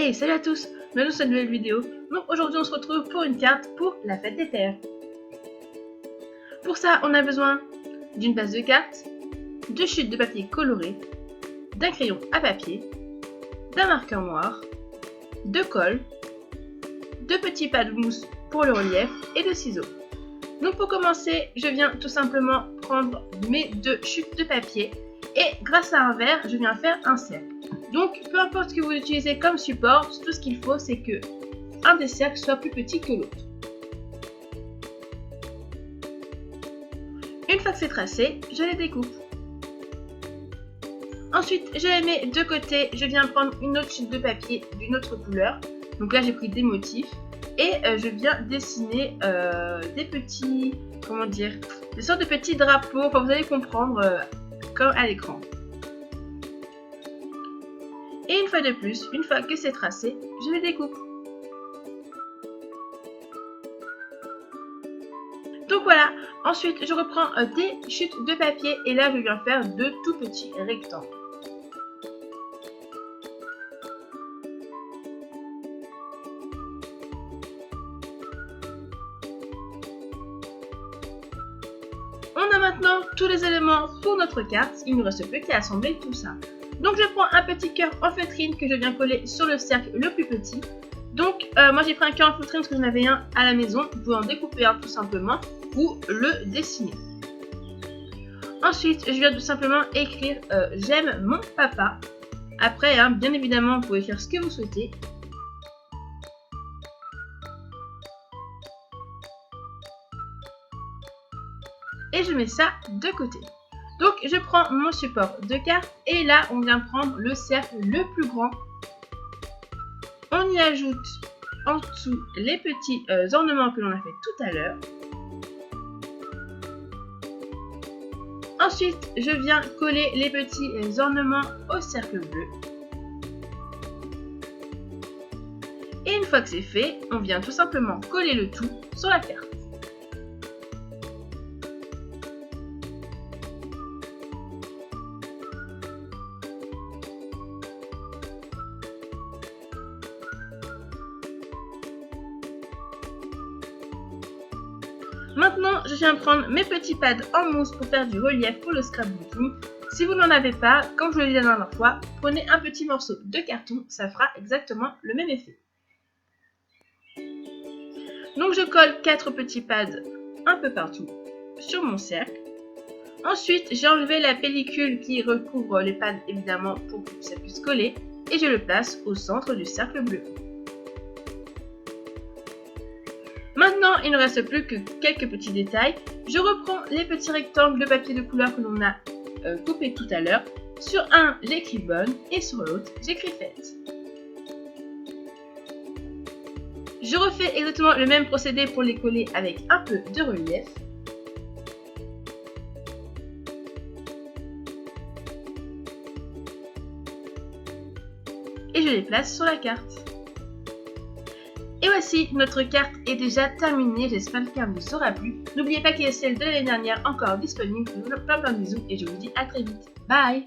Hey, salut à tous, bienvenue dans cette nouvelle vidéo. Donc aujourd'hui on se retrouve pour une carte pour la fête des pères. Pour ça on a besoin d'une base de cartes, de chutes de papier coloré, d'un crayon à papier, d'un marqueur noir, de colle, de petits pads de mousse pour le relief et de ciseaux. Donc pour commencer, je viens tout simplement prendre mes deux chutes de papier et grâce à un verre, je viens faire un cercle. Donc peu importe ce que vous utilisez comme support, tout ce qu'il faut c'est que un des cercles soit plus petit que l'autre. Une fois que c'est tracé, je les découpe. Ensuite, je les mets de côté, je viens prendre une autre chute de papier d'une autre couleur. Donc là j'ai pris des motifs et je viens dessiner des petits, des sortes de petits drapeaux, enfin vous allez comprendre comme à l'écran. Et une fois de plus, une fois que c'est tracé, je les découpe. Donc voilà, ensuite je reprends des chutes de papier et là je viens faire de tout petits rectangles. On a maintenant tous les éléments pour notre carte, il ne nous reste plus qu'à assembler tout ça. Donc je prends un petit cœur en feutrine que je viens coller sur le cercle le plus petit. Donc moi j'ai pris un cœur en feutrine parce que j'en avais un à la maison, vous pouvez en découper un tout simplement ou le dessiner. Ensuite je viens tout simplement écrire j'aime mon papa. Après bien évidemment vous pouvez écrire ce que vous souhaitez. Et je mets ça de côté. Donc je prends mon support de carte et là on vient prendre le cercle le plus grand. On y ajoute en dessous les petits ornements que l'on a fait tout à l'heure. Ensuite je viens coller les petits ornements au cercle bleu. Et une fois que c'est fait, on vient tout simplement coller le tout sur la carte. Maintenant, je viens prendre mes petits pads en mousse pour faire du relief pour le scrapbooking. Si vous n'en avez pas, comme je l'ai dit la dernière fois, prenez un petit morceau de carton, ça fera exactement le même effet. Donc je colle 4 petits pads un peu partout sur mon cercle. Ensuite, j'ai enlevé la pellicule qui recouvre les pads évidemment pour que ça puisse coller et je le place au centre du cercle bleu. Maintenant, il ne reste plus que quelques petits détails. Je reprends les petits rectangles de papier de couleur que l'on a coupé tout à l'heure. Sur un, j'écris bonne et sur l'autre, j'écris fête. Je refais exactement le même procédé pour les coller avec un peu de relief. Et je les place sur la carte. Et voici, notre carte est déjà terminée, j'espère qu'elle vous aura plu. N'oubliez pas qu'il y a celle de l'année dernière encore disponible. Plein de bisous et je vous dis à très vite. Bye!